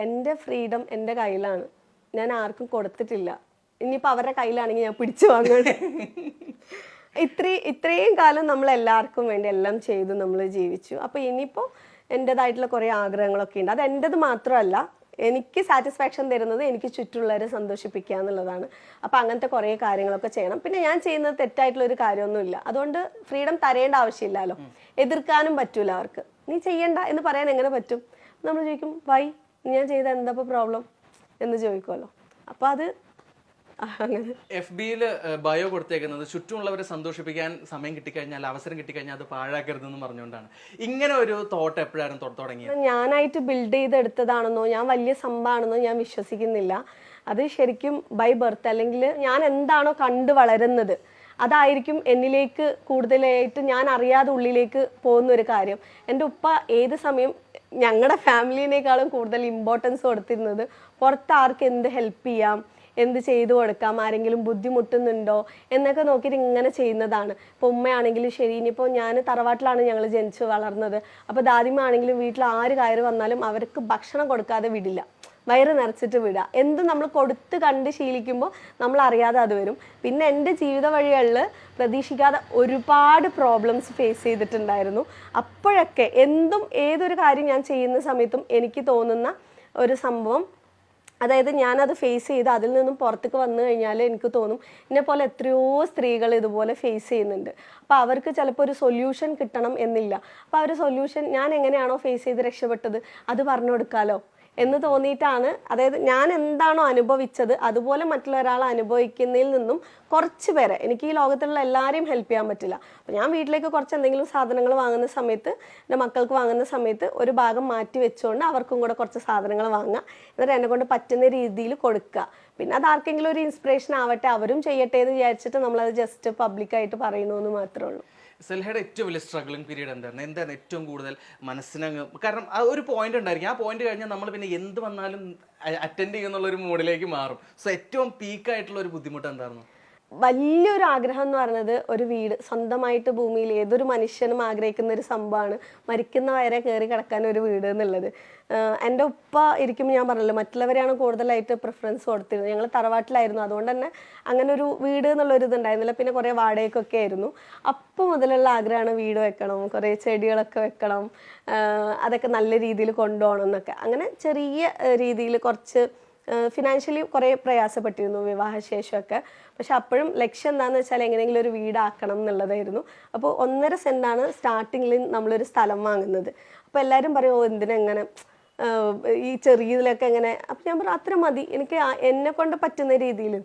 എൻ്റെ ഫ്രീഡം എൻ്റെ കയ്യിലാണ്, ഞാൻ ആർക്കും കൊടുത്തിട്ടില്ല. ഇനിയിപ്പോൾ അവരുടെ കയ്യിലാണെങ്കിൽ ഞാൻ പിടിച്ചു വാങ്ങണം. ഇത്രയും കാലം നമ്മൾ എല്ലാവർക്കും വേണ്ടി എല്ലാം ചെയ്തു നമ്മൾ ജീവിച്ചു. അപ്പോൾ ഇനിയിപ്പോൾ എൻ്റെതായിട്ടുള്ള കുറേ ആഗ്രഹങ്ങളൊക്കെ ഉണ്ട്. അത് എൻ്റെത് മാത്രമല്ല, എനിക്ക് സാറ്റിസ്ഫാക്ഷൻ തരുന്നത് എനിക്ക് ചുറ്റുള്ളവരെ സന്തോഷിപ്പിക്കുക എന്നുള്ളതാണ്. അപ്പോൾ അങ്ങനത്തെ കുറേ കാര്യങ്ങളൊക്കെ ചെയ്യണം. പിന്നെ ഞാൻ ചെയ്യുന്നത് തെറ്റായിട്ടുള്ളൊരു കാര്യമൊന്നുമില്ല. അതുകൊണ്ട് ഫ്രീഡം തരേണ്ട ആവശ്യമില്ലല്ലോ, എതിർക്കാനും പറ്റൂല അവർക്ക്. നീ ചെയ്യണ്ട എന്ന് പറയാൻ എങ്ങനെ പറ്റും? നമ്മൾ ചോദിക്കും വൈ, ഞാൻ ചെയ്ത എന്താ ഇപ്പോൾ പ്രോബ്ലം എന്ന് ചോദിക്കുമല്ലോ. അപ്പോൾ അത് അങ്ങനെ. FB-യിൽ ബയോ കൊടുത്തേക്കുന്നത് ചുറ്റുമുള്ളവരെ സന്തോഷിപ്പിക്കാൻ സമയം കിട്ടിക്കഴിഞ്ഞാൽ, അവസരം കിട്ടിക്കഴിഞ്ഞാൽ അത് പാഴാക്കരുതെന്ന് പറഞ്ഞുകൊണ്ടാണ്. ഇങ്ങനെ ഒരു തോട്ട് എപ്പോഴായിരുന്നു തുടങ്ങിയത്? ഞാനായിട്ട് ബിൽഡ് ചെയ്തെടുത്തതാണെന്നോ ഞാൻ വലിയ സംഭവമാണെന്നോ ഞാൻ വിശ്വസിക്കുന്നില്ല. അത് ശരിക്കും ബൈ ബർത്ത്, അല്ലെങ്കിൽ ഞാൻ എന്താണോ കണ്ട് വളരുന്നത് അതായിരിക്കും എന്നിലേക്ക് കൂടുതലായിട്ട് ഞാൻ അറിയാതെ ഉള്ളിലേക്ക് പോകുന്ന ഒരു കാര്യം. എൻ്റെ ഉപ്പ ഏത് സമയം ഞങ്ങളുടെ ഫാമിലിനേക്കാളും കൂടുതൽ ഇമ്പോർട്ടൻസ് കൊടുത്തിരുന്നത് പുറത്ത് ആർക്ക് എന്ത് ഹെൽപ്പ് ചെയ്യാം, എന്ത് ചെയ്തു കൊടുക്കാം, ആരെങ്കിലും ബുദ്ധിമുട്ടുന്നുണ്ടോ എന്നൊക്കെ നോക്കിയിട്ട് ഇങ്ങനെ ചെയ്യുന്നതാണ്. ഇപ്പോൾ ഉമ്മയാണെങ്കിലും ശരി, ഇനിയിപ്പോൾ ഞാൻ തറവാട്ടിലാണ് ഞങ്ങൾ ജനിച്ച് വളർന്നത്. അപ്പോൾ ദാദിമ ആണെങ്കിലും വീട്ടിൽ ആര് കയറി വന്നാലും അവർക്ക് ഭക്ഷണം കൊടുക്കാതെ വിടില്ല, വയറ് നിറച്ചിട്ട് വിടുക. എന്ത് നമ്മൾ കൊടുത്ത് കണ്ട് ശീലിക്കുമ്പോൾ നമ്മൾ അറിയാതെ അത് വരും. പിന്നെ എൻ്റെ ജീവിത വഴികളിൽ പ്രതീക്ഷിക്കാതെ ഒരുപാട് പ്രോബ്ലംസ് ഫേസ് ചെയ്തിട്ടുണ്ടായിരുന്നു. അപ്പോഴൊക്കെ എന്തും ഏതൊരു കാര്യം ഞാൻ ചെയ്യുന്ന സമയത്തും എനിക്ക് തോന്നുന്ന ഒരു സംഭവം, അതായത് ഞാനത് ഫേസ് ചെയ്ത് അതിൽ നിന്നും പുറത്തേക്ക് വന്നു കഴിഞ്ഞാൽ എനിക്ക് തോന്നും എന്നെ പോലെ എത്രയോ സ്ത്രീകൾ ഇതുപോലെ ഫേസ് ചെയ്യുന്നുണ്ട്. അപ്പോൾ അവർക്ക് ചിലപ്പോൾ ഒരു സൊല്യൂഷൻ കിട്ടണം എന്നില്ല. അപ്പോൾ ആ ഒരു സൊല്യൂഷൻ ഞാൻ എങ്ങനെയാണോ ഫേസ് ചെയ്ത് രക്ഷപ്പെട്ടത് അത് പറഞ്ഞു കൊടുക്കാമല്ലോ എന്ന് തോന്നിയിട്ടാണ്. അതായത് ഞാൻ എന്താണോ അനുഭവിച്ചത് അതുപോലെ മറ്റുള്ള ഒരാൾ അനുഭവിക്കുന്നതിൽ നിന്നും കുറച്ച് പേരെ, എനിക്ക് ഈ ലോകത്തുള്ള എല്ലാവരെയും ഹെൽപ്പ് ചെയ്യാൻ പറ്റില്ല. അപ്പോൾ ഞാൻ വീട്ടിലേക്ക് കുറച്ച് എന്തെങ്കിലും സാധനങ്ങൾ വാങ്ങുന്ന സമയത്ത്, എൻ്റെ മക്കൾക്ക് വാങ്ങുന്ന സമയത്ത് ഒരു ഭാഗം മാറ്റി വെച്ചുകൊണ്ട് അവർക്കും കൂടെ കുറച്ച് സാധനങ്ങൾ വാങ്ങുക, എന്നിട്ട് എന്നെ കൊണ്ട് പറ്റുന്ന രീതിയിൽ കൊടുക്കുക. പിന്നെ അത് ആർക്കെങ്കിലും ഒരു ഇൻസ്പിറേഷൻ ആവട്ടെ, അവരും ചെയ്യട്ടെ എന്ന് വിചാരിച്ചിട്ട് നമ്മളത് ജസ്റ്റ് പബ്ലിക്കായിട്ട് പറയണമെന്ന് മാത്രമേ ഉള്ളൂ. സെൽഹയുടെ ഏറ്റവും വലിയ സ്ട്രഗ്ലിംഗ് പീരീഡ് എന്താണ് ഏറ്റവും കൂടുതൽ മനസ്സിനങ്ങ്, കാരണം ആ ഒരു പോയിന്റ് ഉണ്ടായിരിക്കും, ആ പോയിന്റ് കഴിഞ്ഞാൽ നമ്മൾ പിന്നെ എന്ത് വന്നാലും അറ്റൻഡ് ചെയ്യുന്നുള്ള ഒരു മൂഡിലേക്ക് മാറും. സോ ഏറ്റവും പീക്കായിട്ടുള്ള ഒരു ബുദ്ധിമുട്ട് എന്തായിരുന്നു? വലിയൊരു ആഗ്രഹം എന്ന് പറയുന്നത് ഒരു വീട് സ്വന്തമായിട്ട് ഭൂമിയിൽ ഏതൊരു മനുഷ്യനും ആഗ്രഹിക്കുന്ന ഒരു സംഭവമാണ്, മരിക്കുന്ന വരെ കയറി കിടക്കാൻ ഒരു വീട് എന്നുള്ളത്. എൻ്റെ ഉപ്പ ഇരിക്കുമ്പോൾ ഞാൻ പറഞ്ഞല്ലോ, മറ്റുള്ളവരെയാണ് കൂടുതലായിട്ട് പ്രിഫറൻസ് കൊടുത്തിരുന്നത്. ഞങ്ങൾ തറവാട്ടിലായിരുന്നു, അതുകൊണ്ട് തന്നെ അങ്ങനെ ഒരു വീട് എന്നുള്ളൊരു ഇതുണ്ടായിരുന്നില്ല. പിന്നെ കുറേ വാടകയ്ക്കൊക്കെ ആയിരുന്നു. അപ്പോൾ മുതലുള്ള ആഗ്രഹമാണ് വീട് വെക്കണം, കുറേ ചെടികളൊക്കെ വെക്കണം, അതൊക്കെ നല്ല രീതിയിൽ കൊണ്ടുപോകണം എന്നൊക്കെ. അങ്ങനെ ചെറിയ രീതിയിൽ കുറച്ച് ഫിനാൻഷ്യലി കുറേ പ്രയാസപ്പെട്ടിരുന്നു വിവാഹശേഷമൊക്കെ. പക്ഷെ അപ്പോഴും ലക്ഷ്യം എന്താണെന്ന് വെച്ചാൽ എങ്ങനെയെങ്കിലും ഒരു വീടാക്കണം എന്നുള്ളതായിരുന്നു. അപ്പോൾ 1.5 സെൻറ്റാണ് സ്റ്റാർട്ടിങ്ങിൽ നമ്മളൊരു സ്ഥലം വാങ്ങുന്നത്. അപ്പോൾ എല്ലാവരും പറയും, ഓ എന്തിനെങ്ങനെ ഈ ചെറിയതിലൊക്കെ എങ്ങനെ. അപ്പം ഞാൻ പറഞ്ഞു അത്ര മതി, എനിക്ക് എന്നെ കൊണ്ട് പറ്റുന്ന രീതിയിൽ.